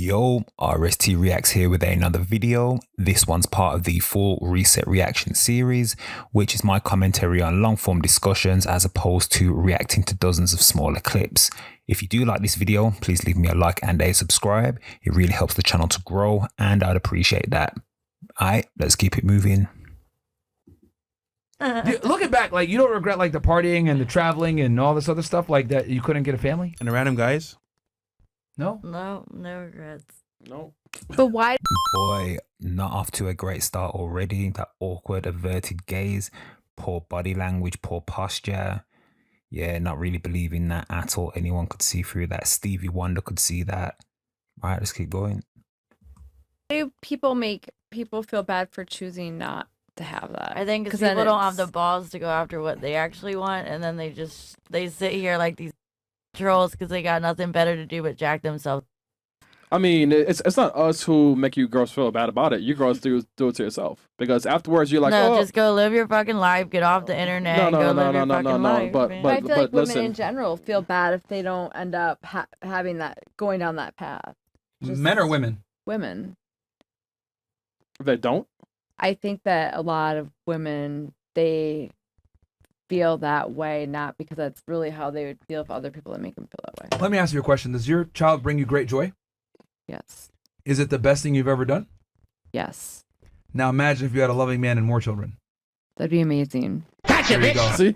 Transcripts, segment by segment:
Yo, RST Reacts here with another video. This one's part of the full reset reaction series, which is my commentary on long form discussions as opposed to reacting to dozens of smaller clips. If you do like this video, please leave me a like and a subscribe. It really helps the channel to grow and I'd appreciate that. Alright, let's keep it moving. Dude, looking back, like, you don't regret like the partying and the traveling and all this other stuff like that you couldn't get a family? And the random guys? No? No, no regrets. No. But why? Boy, not off to a great start already. That awkward averted gaze, poor body language, poor posture. Yeah, not really believing that at all. Anyone could see through that. Stevie Wonder could see that. All right, let's keep going. Why do people make people feel bad for choosing not to have that? I think because people don't have the balls to go after what they actually want, and then they sit here like these trolls because they got nothing better to do but jack themselves. I mean, it's not us who make you girls feel bad about it. You girls do it to yourself. Because afterwards you're like, no, oh, just go live your fucking life, get off the internet, and go live your fucking life. But I feel like women listen. in general feel bad if they don't end up having that, going down that path. Just Men or women? women. They don't? I think that a lot of women, they feel that way, not because that's really how they would feel if other people that make them feel that way. Let me ask you a question. Does your child bring you great joy? Yes. Is it the best thing you've ever done? Yes. Now imagine if you had a loving man and more children. That'd be amazing. There you go. See?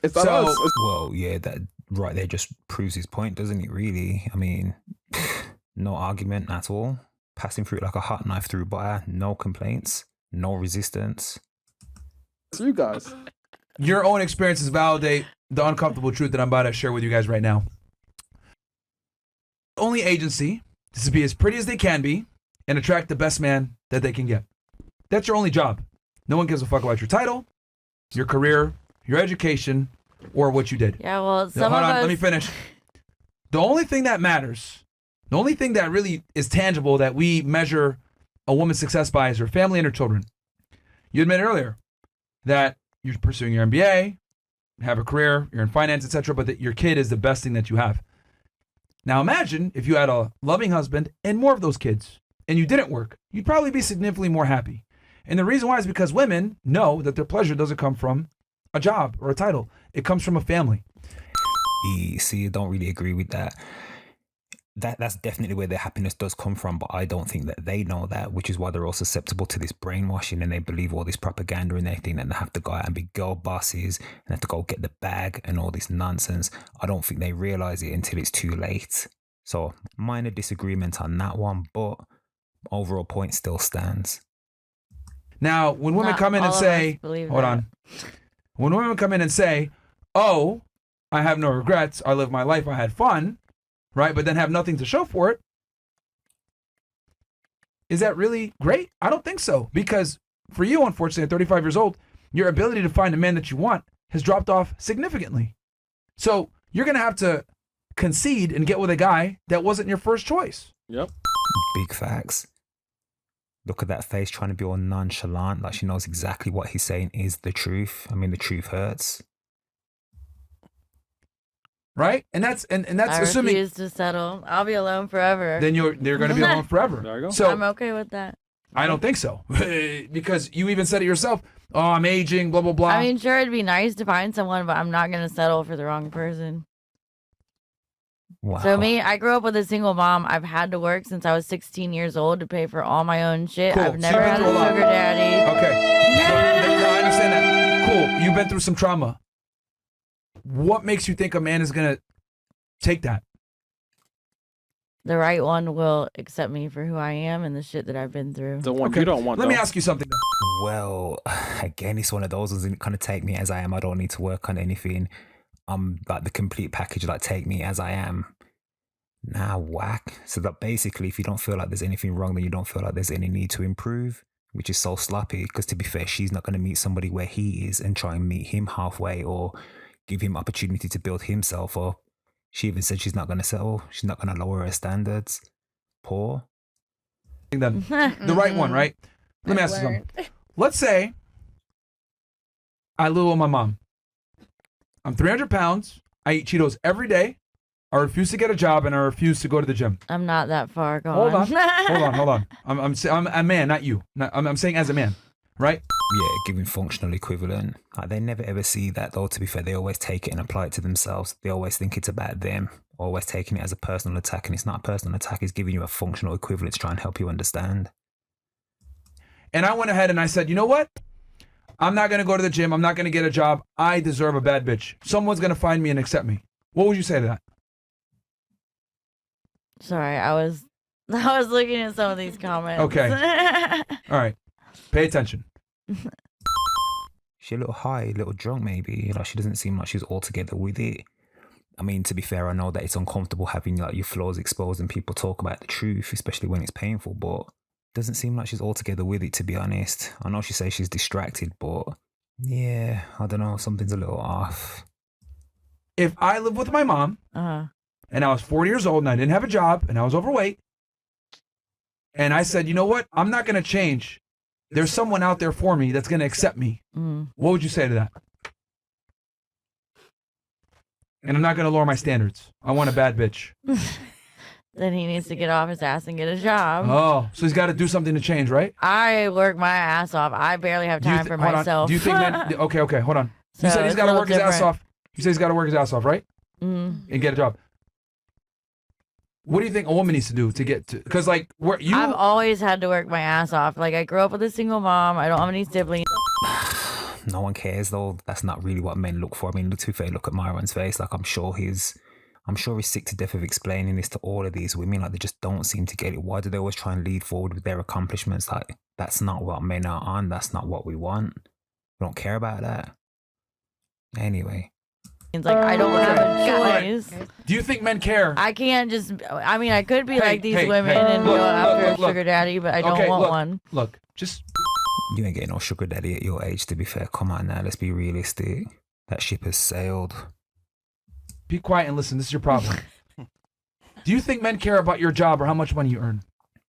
It's not So- us. Well, yeah, that right there just proves his point, doesn't it, really? I mean, no argument at all. Passing through it like a hot knife through butter. No complaints. No resistance. It's you guys. Your own experiences validate the uncomfortable truth that I'm about to share with you guys right now. Only agency is to be as pretty as they can be and attract the best man that they can get. That's your only job. No one gives a fuck about your title, your career, your education, or what you did. Yeah, well, Now, some hold of on, us. let me finish. The only thing that matters, the only thing that really is tangible that we measure a woman's success by is her family and her children. You admitted earlier that you're pursuing your MBA, have a career, you're in finance, etc., but that your kid is the best thing that you have. Now imagine if you had a loving husband and more of those kids, and you didn't work, you'd probably be significantly more happy. And the reason why is because women know that their pleasure doesn't come from a job or a title. It comes from a family. See, I don't really agree with that. That's definitely where their happiness does come from, but I don't think that they know that, which is why they're all susceptible to this brainwashing and they believe all this propaganda and they think that they have to go out and be girl bosses and have to go get the bag and all this nonsense. I don't think they realize it until it's too late. So minor disagreement on that one, but overall point still stands. Now, when women Not come in and all of say, us believe hold that. on. When women come in and say, oh, I have no regrets, I lived my life, I had fun, right? But then have nothing to show for it. Is that really great? I don't think so. Because for you, unfortunately, at 35 years old, your ability to find a man that you want has dropped off significantly. So you're going to have to concede and get with a guy that wasn't your first choice. Yep. Big facts. Look at that face trying to be all nonchalant, like she knows exactly what he's saying is the truth. I mean, the truth hurts. Right? And that's I assuming refuse to settle. I'll be alone forever. then they're going to be alone forever. There you go. So I'm okay with that. I don't think so. Because you even said it yourself. Oh, I'm aging, blah, blah, blah. I mean, sure, it'd be nice to find someone, but I'm not going to settle for the wrong person. Wow. So me, I grew up with a single mom. I've had to work since I was 16 years old to pay for all my own shit. Cool. I've So never you've been had a through a lot. sugar daddy. Okay. No, I understand that. Cool. You've been through some trauma. What makes you think a man is going to take that? The right one will accept me for who I am and the shit that I've been through. The one Okay. you don't want. Let me though. ask you something. Well, again, it's one of those ones that kind of take me as I am. I don't need to work on anything. I'm like the complete package, like take me as I am. Nah, whack. So that basically, if you don't feel like there's anything wrong, then you don't feel like there's any need to improve, which is so sloppy. Because to be fair, she's not going to meet somebody where he is and try and meet him halfway or give him opportunity to build himself up. She even said she's not going to settle. She's not going to lower her standards. Poor. The right one, right? Let me ask you something. Let's say I live with my mom. I'm 300 pounds. I eat Cheetos every day. I refuse to get a job, and I refuse to go to the gym. I'm not that far gone. Hold on, hold on. I'm a man, not you. I'm saying as a man, right? Yeah, giving functional equivalent. Like, they never ever see that though, to be fair. They always take it and apply it to themselves. They always think it's about them, always taking it as a personal attack, and it's not a personal attack, it's giving you a functional equivalent to try and help you understand. And I went ahead and I said, you know what? I'm not going to go to the gym. I'm not going to get a job. I deserve a bad bitch. Someone's going to find me and accept me. What would you say to that? Sorry, I was looking at some of these comments. Okay. All right. Pay attention. She's a little high, a little drunk maybe. Like, she doesn't seem like she's altogether with it. I mean, to be fair, I know that it's uncomfortable having like your flaws exposed and people talk about the truth, especially when it's painful, but doesn't seem like she's altogether with it, to be honest. I know she says she's distracted, but yeah, I don't know, something's a little off. If I lived with my mom and I was 40 years old and I didn't have a job and I was overweight, and I said, you know what? I'm not going to change. There's someone out there for me that's going to accept me. What would you say to that? And I'm not going to lower my standards. I want a bad bitch. Then he needs to get off his ass and get a job. Oh, so he's got to do something to change, right? I work my ass off. I barely have time for hold on. myself. Do you think that? Okay, hold on. You So said he's it's got a to little work his ass different. off. You said he's got to work his ass off, right? Mm. And get a job. What do you think a woman needs to do to get to? Because like, where you? I've always had to work my ass off. Like, I grew up with a single mom. I don't have any siblings. No one cares though. That's not really what men look for. I mean, to be fair, look at Myron's face. Like, I'm sure he's sick to death of explaining this to all of these women. Like, they just don't seem to get it. Why do they always try and lead forward with their accomplishments? Like, that's not what men are on. That's not what we want. We don't care about that. Anyway. It's like, I don't have a choice. Do you think men care? I can't just, I mean, I could be like these hey, women hey, and look, go after look, a sugar daddy, but I don't Okay, want look, one. Look, just You ain't getting no sugar daddy at your age, to be fair. Come on now, let's be realistic. That ship has sailed. be quiet and listen. This is your problem. Do you think men care about your job or how much money you earn?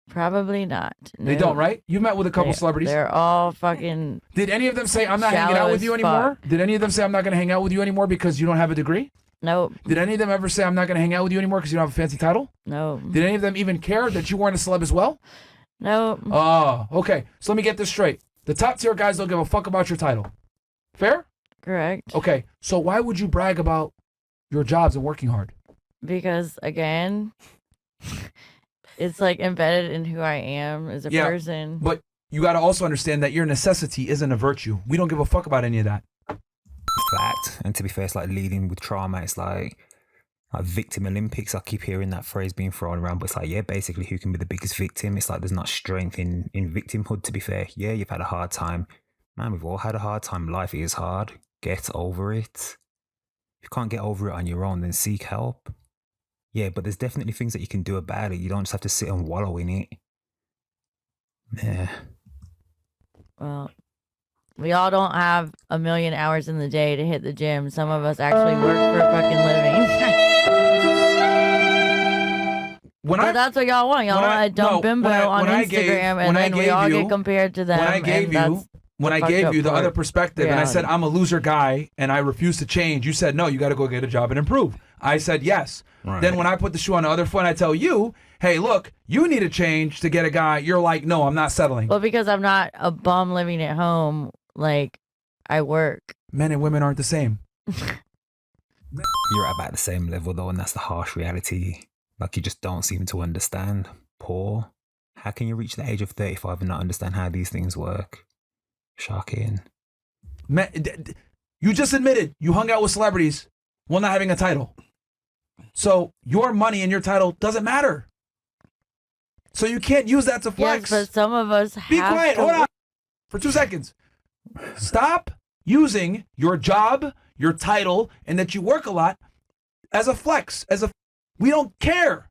Probably not. They No. don't, right? You met with a couple celebrities. They're all fucking. Did any of them say, I'm not hanging shallow out with as you anymore? fuck. Did any of them say, I'm not going to hang out with you anymore because you don't have a degree? Nope. Did any of them ever say, I'm not going to hang out with you anymore because you don't have a fancy title? Nope. Did any of them even care that you weren't a celeb as well? Nope. Oh, okay. So let me get this straight. The top tier guys don't give a fuck about your title. Fair? Correct. Okay. So why would you brag about your jobs and working hard? Because, again, it's like embedded in who I am as a Yeah, person. But you got to also understand that your necessity isn't a virtue. We don't give a fuck about any of that. Fact. And to be fair, it's like leading with trauma. It's like victim Olympics. I keep hearing that phrase being thrown around, but it's like, yeah, basically who can be the biggest victim. It's like there's not strength in victimhood, to be fair. Yeah, you've had a hard time. Man, we've all had a hard time. Life is hard. Get over it. If you can't get over it on your own, then seek help. Yeah, but there's definitely things that you can do about it. You don't just have to sit and wallow in it. Yeah. Well, we all don't have a million hours in the day to hit the gym. Some of us actually work for a fucking living. But that's what y'all want. Y'all want a dumb bimbo on Instagram, and then we all get compared to them. When I gave you the other perspective and I said, I'm a loser guy and I refuse to change, you said, no, you got to go get a job and improve. I said, yes. Right. Then when I put the shoe on the other foot, I tell you, hey, look, you need to change to get a guy. You're like, no, I'm not settling. Well, because I'm not a bum living at home, like, I work. Men and women aren't the same. You're at about the same level though, and that's the harsh reality. Like, you just don't seem to understand. Poor. How can you reach the age of 35 and not understand how these things work? Shocking. You just admitted you hung out with celebrities while not having a title. So your money and your title doesn't matter. So you can't use that to flex. Yes, but some of us Be have quiet. to Hold on. For 2 seconds. Stop using your job, your title, and that you work a lot as a flex. We don't care.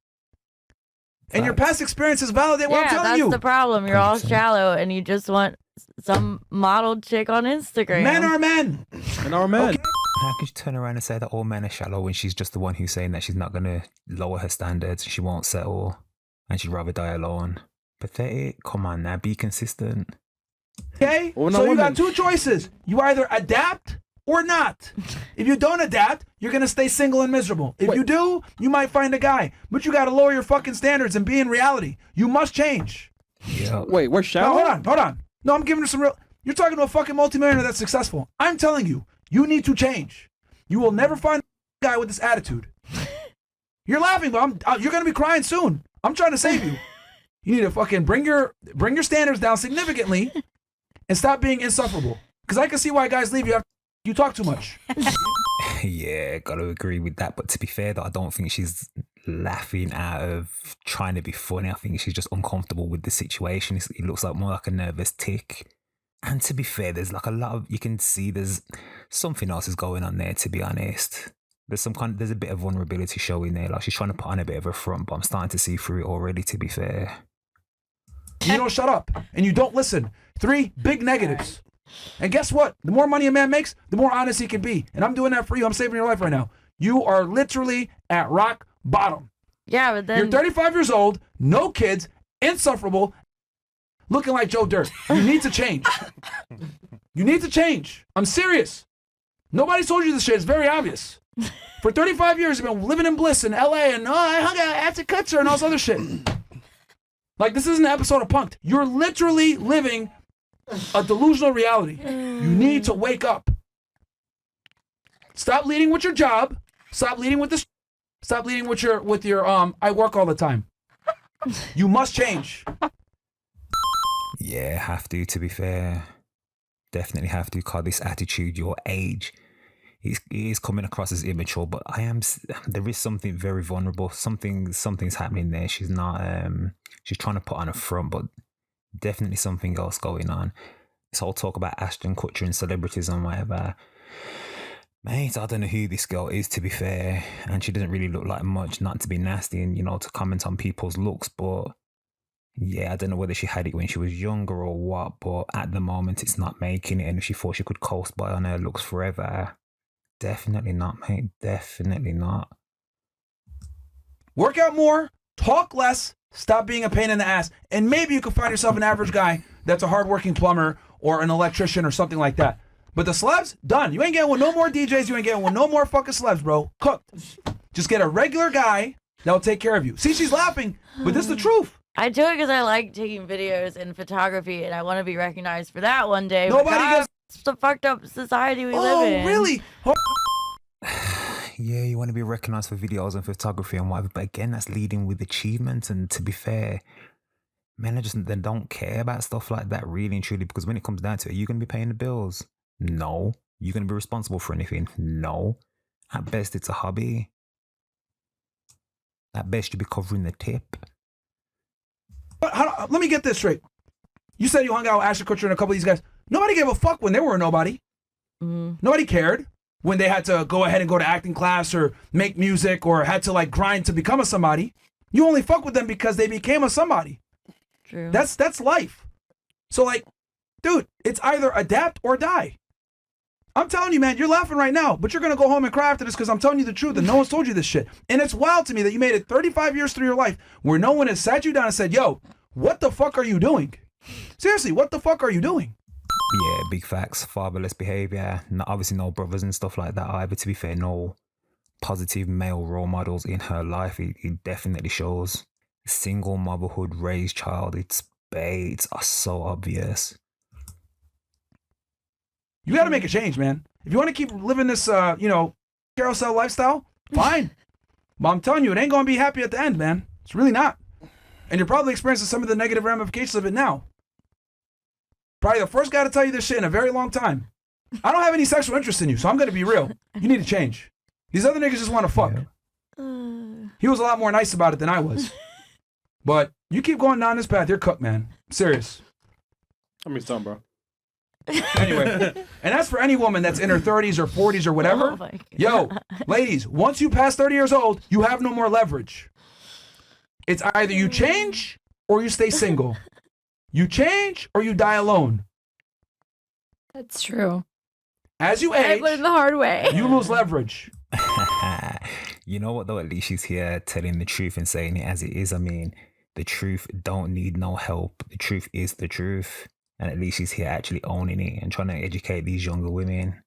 And your past experiences validate what I'm telling you. Yeah, that's the problem. You're all 100%. shallow, and you just want some modeled chick on Instagram. Men are men. And our men. Okay. How can she turn around and say that all men are shallow when she's just the one who's saying that she's not going to lower her standards, she won't settle, and she'd rather die alone? Pathetic. Come on now, be consistent. Okay? Well, So no you women. got two choices. You either adapt or not. If you don't adapt, you're going to stay single and miserable. If you do, you might find a guy. But you got to lower your fucking standards and be in reality. You must change. Yeah. Wait, we're Now, shallow? hold on. No, I'm giving her some real... You're talking to a fucking multimillionaire that's successful. I'm telling you, you need to change. You will never find a guy with this attitude. You're laughing, but you're going to be crying soon. I'm trying to save you. You need to fucking bring your standards down significantly and stop being insufferable. Because I can see why guys leave you after you talk too much. Yeah, gotta agree with that. But to be fair, though, I don't think she's laughing out of trying to be funny. I think she's just uncomfortable with the situation. It looks like more like a nervous tick. And to be fair, there's like a lot of, you can see there's something else is going on there, to be honest. There's a bit of vulnerability showing there. Like she's trying to put on a bit of a front, but I'm starting to see through it already, to be fair. You don't shut up and you don't listen. 3 big negatives. And guess what? The more money a man makes, the more honest he can be. And I'm doing that for you. I'm saving your life right now. You are literally at rock bottom. Yeah, but then You're 35 years old, no kids, insufferable, looking like Joe Dirt. You need to change. You need to change. I'm serious. Nobody told you this shit. It's very obvious. For 35 years, you've been living in bliss in LA and I hung out at the Kutzer and all this other shit. Like, this isn't an episode of Punk'd. You're literally living a delusional reality. You need to wake up. Stop leading with your job. Stop leading with this. Stop leading with your I work all the time. You must change. Yeah, have to be fair. Definitely have to, call this attitude, your age. It is coming across as immature, but there is something very vulnerable. Something's happening there. She's not, she's trying to put on a front, but definitely something else going on. This whole talk about Ashton Kutcher and celebrities and whatever. Mate, I don't know who this girl is, to be fair. And she doesn't really look like much, not to be nasty and, to comment on people's looks, but yeah, I don't know whether she had it when she was younger or what, but at the moment it's not making it. And if she thought she could coast by on her looks forever, definitely not, mate. Definitely not. Work out more, talk less, stop being a pain in the ass, and maybe you can find yourself an average guy that's a hardworking plumber or an electrician or something like that. But the celebs, done. You ain't getting with no more DJs. You ain't getting with no more fucking celebs, bro. Cooked. Just get a regular guy that'll take care of you. See, she's laughing, but this is the truth. I do it because I like taking videos and photography, and I want to be recognized for that one day. Nobody gets. It's the fucked up society we live in. Oh, really? Yeah, you want to be recognized for videos and photography and whatever, but again, that's leading with achievement. And to be fair, men they don't care about stuff like that, really and truly, because when it comes down to it, are you going to be paying the bills? No. You going to be responsible for anything? No. At best, it's a hobby. At best, you'll be covering the tip. But let me get this straight. You said you hung out with Ashton Kutcher and a couple of these guys. Nobody gave a fuck when they were a nobody. Nobody cared when they had to go ahead and go to acting class or make music or had to like grind to become a somebody. You only fuck with them because they became a somebody. True. That's life. So like, dude, it's either adapt or die. I'm telling you, man, you're laughing right now, but you're going to go home and cry after this because I'm telling you the truth and no one's told you this shit. And it's wild to me that you made it 35 years through your life where no one has sat you down and said, yo, what the fuck are you doing? Seriously, what the fuck are you doing? Yeah, big facts. Fatherless behavior. Obviously no brothers and stuff like that either. To be fair, no positive male role models in her life. It definitely shows. Single motherhood, raised child. Its baits are so obvious. You got to make a change, man. If you want to keep living this, carousel lifestyle, fine. But I'm telling you, it ain't going to be happy at the end, man. It's really not. And you're probably experiencing some of the negative ramifications of it now. Probably the first guy to tell you this shit in a very long time. I don't have any sexual interest in you, so I'm going to be real. You need to change. These other niggas just want to fuck. He was a lot more nice about it than I was. But you keep going down this path, you're cooked, man. I'm serious. I mean, something, bro. Anyway, and that's for any woman that's in her 30s or 40s or whatever. Oh my God. Yo, ladies, once you pass 30 years old, you have no more leverage. It's either you change or you stay single. You change or you die alone. That's true. As you I age, learned the hard way. you lose leverage. You know what though, at least she's here telling the truth and saying it as it is. I mean, the truth don't need no help. The truth is the truth. And at least she's here actually owning it and trying to educate these younger women.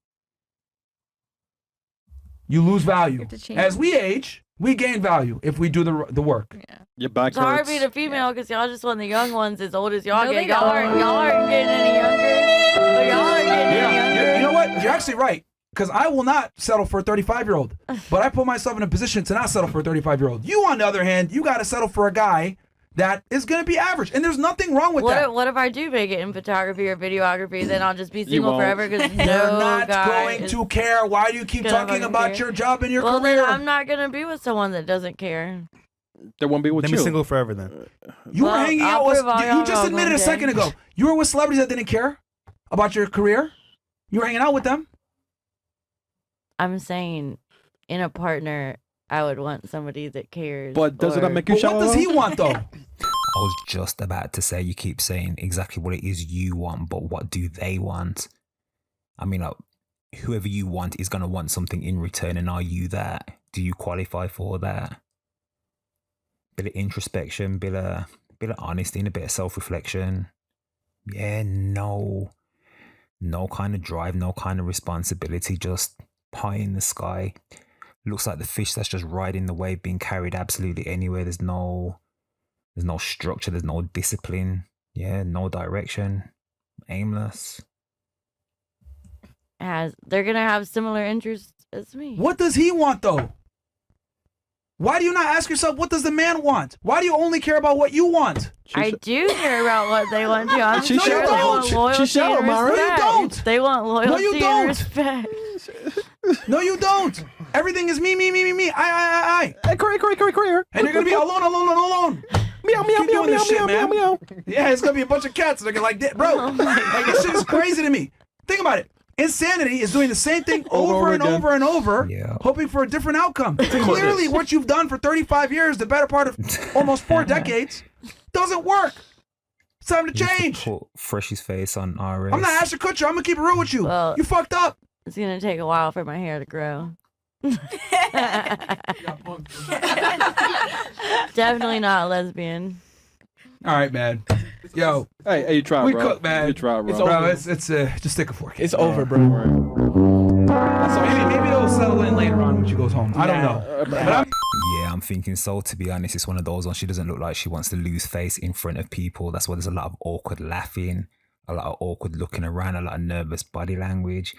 you lose value. have to change. As we age, we gain value if we do the work. Your back It's hard hurts. being a female because y'all just want the young ones as old as y'all No, get. they Y'all aren't getting any younger. But y'all aren't getting any younger. You know what? You're actually right. Because I will not settle for a 35-year-old. But I put myself in a position to not settle for a 35-year-old. You, on the other hand, you got to settle for a guy that is going to be average. And there's nothing wrong with that. What if I do make it in photography or videography? Then I'll just be single won't. forever because They're no not guy going is to care. Why do you keep gonna talking fucking about care. your job and your Well, career? then I'm not gonna be with someone that doesn't care. They won't be with Let you. me single forever then. You were Well, hanging I'll out with, prove all you y'all just wrong admitted a one second day. ago, you were with celebrities that didn't care about your career. You were hanging out with them. I'm saying, in a partner, I would want somebody that cares. But does it or- not make you But what shallow? does he want, though? I was just about to say, you keep saying exactly what it is you want, but what do they want? I mean, whoever you want is going to want something in return, and are you that? Do you qualify for that? Bit of introspection, bit of honesty, and a bit of self-reflection. Yeah, no kind of drive, no kind of responsibility, just pie in the sky. Looks like the fish that's just riding the wave, being carried absolutely anywhere. There's no structure, there's no discipline. Yeah, no direction. Aimless. They're gonna have similar interests as me. What does he want, though? Why do you not ask yourself, what does the man want? Why do you only care about what you want? I do care about what they want to. I'm She sure they shallow. want loyalty She shallow, and Myron. No, you respect. don't. They want loyalty you and don't. respect. No, you don't. Everything is me. I. Hey, career. And you're going to be alone. Meow, meow, Keep meow, doing this meow, shit, meow, meow, man. meow. Yeah, it's going to be a bunch of cats that are like that. Bro, like, this shit is crazy to me. Think about it. Insanity is doing the same thing over and again. over and over, Yeah. hoping for a different outcome. Clearly, what you've done for 35 years, the better part of almost 4 decades, doesn't work. It's time to He used to change. put Fresh's face on RS. I'm not Ashton Kutcher. I'm going to keep it real with you. Well- You fucked up. It's gonna take a while for my hair to grow. Definitely not a lesbian. All right, man. Yo, Hey, you try, we bro. cook, man. You try, bro. It's bro, over. it's just stick a fork. It's over, bro. So maybe it'll settle in later on when she goes home. I don't know. But I'm Yeah, I'm thinking so. To be honest, it's one of those ones. She doesn't look like she wants to lose face in front of people. That's why there's a lot of awkward laughing, a lot of awkward looking around, a lot of nervous body language.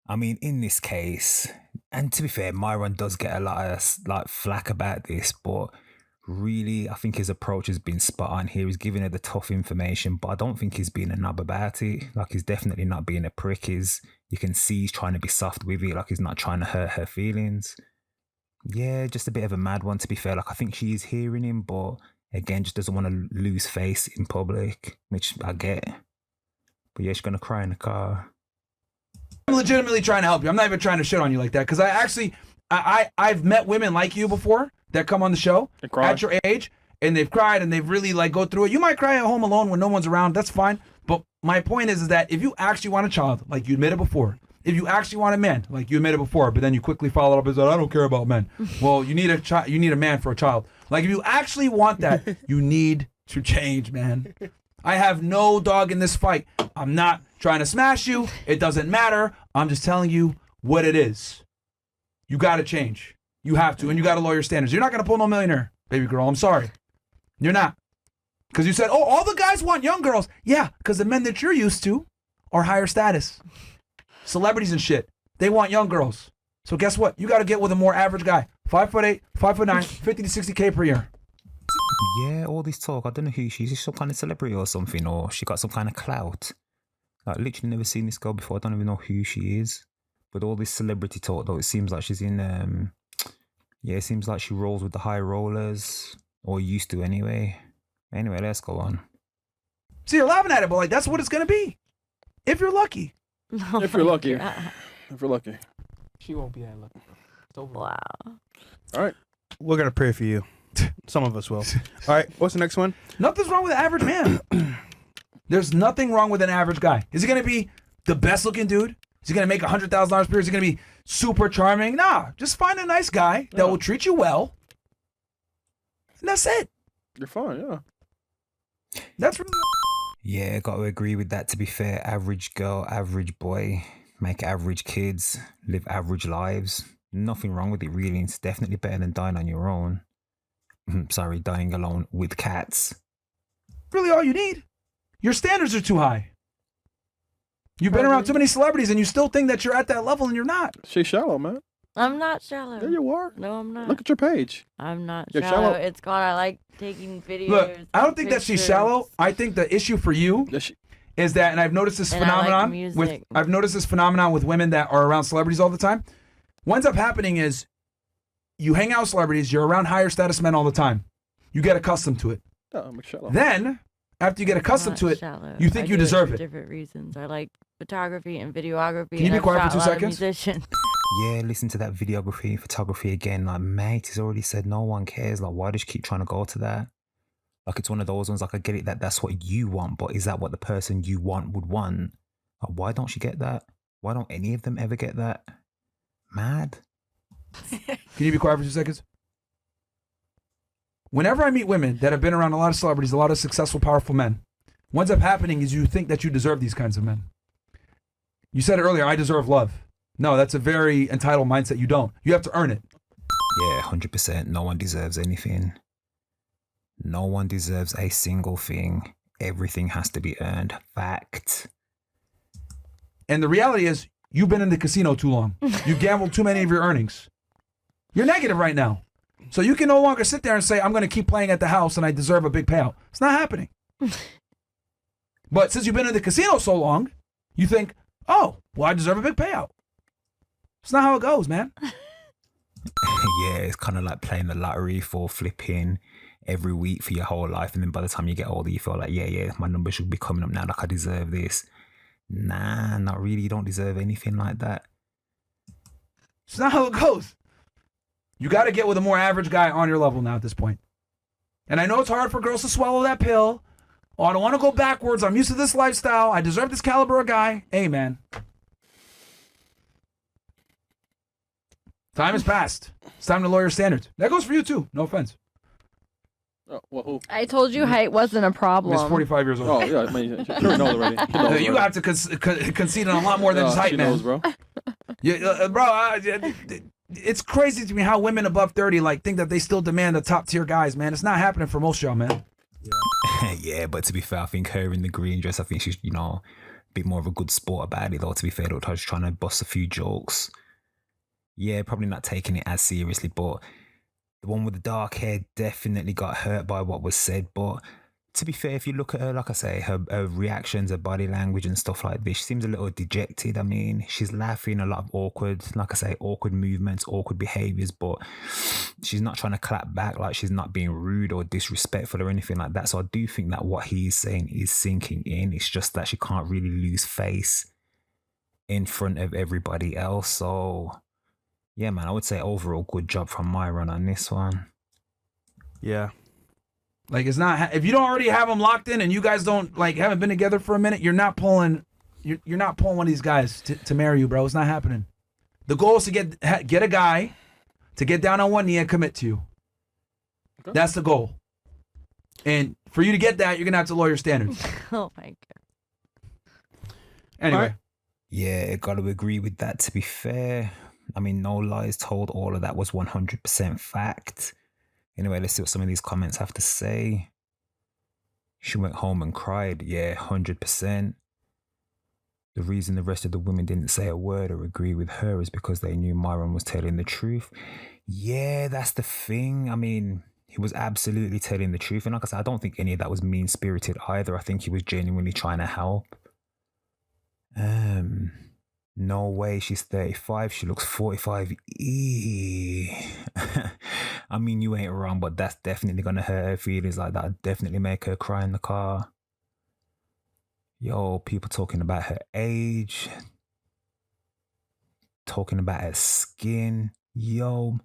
I mean, in this case, and to be fair, Myron does get a lot of like flack about this, but really, I think his approach has been spot on here. He's giving her the tough information, but I don't think he's being a knob about it. Like, he's definitely not being a prick. You can see he's trying to be soft with it. Like, he's not trying to hurt her feelings. Yeah, just a bit of a mad one, to be fair. Like, I think she's hearing him, but again, just doesn't want to lose face in public, which I get. But yeah, she's going to cry in the car. legitimately trying to help you. I'm not even trying to shit on you like that because I've met women like you before that come on the show And cry. at your age and they've cried and they've really like go through it. You might cry at home alone when no one's around. That's fine. But my point is that if you actually want a child, like you admitted before, if you actually want a man, like you admitted before, but then you quickly followed up and said, I don't care about men. Well, you need a child. You need a man for a child. Like if you actually want that, you need to change, man. I have no dog in this fight. I'm not trying to smash you. It doesn't matter. I'm just telling you what it is. You got to change. You have to, and you got to lower your standards. You're not going to pull no millionaire, baby girl. I'm sorry. You're not. Because you said, oh, all the guys want young girls. Yeah, because the men that you're used to are higher status. Celebrities and shit. They want young girls. So guess what? You got to get with a more average guy. 5'8", 5'9", 50 to 60K per year. Yeah, all this talk. I don't know who she is. She's some kind of celebrity or something, or she got some kind of clout. Like, literally never seen this girl before. I don't even know who she is. But all this celebrity talk, though, it seems like she's in, yeah, it seems like she rolls with the high rollers, or used to anyway. Anyway, let's go on. See, you're laughing at it, but like that's what it's going to be. If you're lucky. Oh If you're my lucky. God. If you're lucky. She won't be that lucky. It's over. Wow. All right. We're gonna pray for you. Some of us will. All right. What's the next one? Nothing's wrong with an average man. There's nothing wrong with an average guy. Is he going to be the best looking dude? Is he going to make $100,000 per year? Is he going to be super charming? Nah, just find a nice guy that will treat you well. And that's it. You're fine, yeah. That's really Yeah, got to agree with that. To be fair, average girl, average boy, make average kids, live average lives. Nothing wrong with it, really. It's definitely better than dying on your own. Sorry, dying alone with cats. Really, all you need. Your standards are too high. You've been around too many celebrities, and you still think that you're at that level, and you're not. She's shallow, man. I'm not shallow. There you are. No, I'm not. Look at your page. I'm not You're shallow. shallow. It's called I like taking videos. Look, I don't think that she's pictures. shallow. I think the issue for you is that, and I've noticed this And I like phenomenon music. I've noticed this phenomenon with women that are around celebrities all the time. What ends up happening is you hang out with celebrities, you're around higher status men all the time. You get accustomed to it. Oh, I'm shallow. Then, after you get I'm accustomed not to it, shallow. you think I you do deserve for it. different reasons. I like photography and videography. Can you and be I've quiet for shot 2 a lot of seconds? musicians. Yeah, listen to that videography, photography again. Like, mate, he's already said no one cares. Like, why does she keep trying to go to that? Like, it's one of those ones, like, I get it that that's what you want, but is that what the person you want would want? Like, why don't you get that? Why don't any of them ever get that? Mad? Can you be quiet for 2 seconds? Whenever I meet women that have been around a lot of celebrities, a lot of successful, powerful men, what ends up happening is you think that you deserve these kinds of men. You said it earlier, I deserve love. No, that's a very entitled mindset. You don't. You have to earn it. Yeah, 100%. No one deserves anything. No one deserves a single thing. Everything has to be earned. Fact. And the reality is, you've been in the casino too long. You've gambled too many of your earnings. You're negative right now. So you can no longer sit there and say, I'm going to keep playing at the house and I deserve a big payout. It's not happening. But since you've been in the casino so long, you think, oh, well, I deserve a big payout. It's not how it goes, man. Yeah, it's kind of like playing the lottery for flipping every week for your whole life. And then by the time you get older, you feel like, yeah, my number should be coming up now. Like, I deserve this. Nah, not really. You don't deserve anything like that. It's not how it goes. You got to get with a more average guy on your level now at this point. And I know it's hard for girls to swallow that pill. Oh, I don't want to go backwards. I'm used to this lifestyle. I deserve this caliber of guy. Hey, man. Time has passed. It's time to lower your standards. That goes for you, too. No offense. Oh, well, who? I told you height wasn't a problem. Miss 45 years old. Oh, yeah. I mean, she knows already. She knows You already. have to concede on a lot more than just height, she man. knows, bro. Yeah, bro, it's crazy to me how women above 30 like think that they still demand the top tier guys, man. It's not happening for most y'all, man. Yeah, but to be fair, I think her in the green dress, I think she's, a bit more of a good sport about it, though, to be fair. I was trying to bust a few jokes. Yeah, probably not taking it as seriously, but the one with the dark hair definitely got hurt by what was said. But to be fair, if you look at her, like I say, her reactions, her body language and stuff like this, she seems a little dejected. I mean, she's laughing, a lot of awkward, like I say, awkward movements, awkward behaviors, but she's not trying to clap back, like she's not being rude or disrespectful or anything like that. So I do think that what he's saying is sinking in. It's just that she can't really lose face in front of everybody else. So yeah, man, I would say overall good job from Myron on this one. Yeah. Like, it's not, if you don't already have them locked in and you guys don't, like, haven't been together for a minute, you're not pulling one of these guys to marry you, bro. It's not happening. The goal is to get a guy to get down on one knee and commit to you. Okay. That's the goal. And for you to get that, you're going to have to lower your standards. Oh my god. Anyway. Right. Yeah, got to agree with that, to be fair. I mean, no lies told. All of that was 100% fact. Anyway, let's see what some of these comments have to say. She went home and cried. Yeah, 100%. The reason the rest of the women didn't say a word or agree with her is because they knew Myron was telling the truth. Yeah, that's the thing. I mean, he was absolutely telling the truth. And like I said, I don't think any of that was mean-spirited either. I think he was genuinely trying to help. No way, she's 35. She looks 45. I mean, you ain't wrong, but that's definitely gonna hurt her feelings. Like that definitely make her cry in the car. Yo, people talking about her age, talking about her skin. Yo,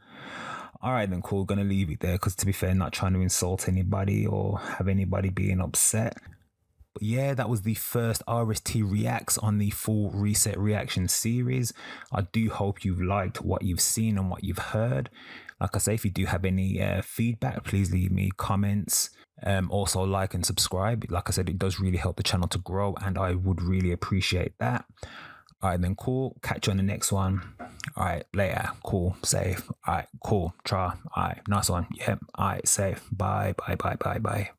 all right then, cool. Gonna leave it there because, to be fair, not trying to insult anybody or have anybody being upset. But yeah, that was the first RST Reacts on the full Reset Reaction series. I do hope you've liked what you've seen and what you've heard. Like I say, if you do have any feedback, please leave me comments. Also like and subscribe. Like I said, it does really help the channel to grow and I would really appreciate that. All right, then cool. Catch you on the next one. All right, later. Cool. Safe. All right, cool. Try. All right, nice one. Yep. All right, safe. Bye.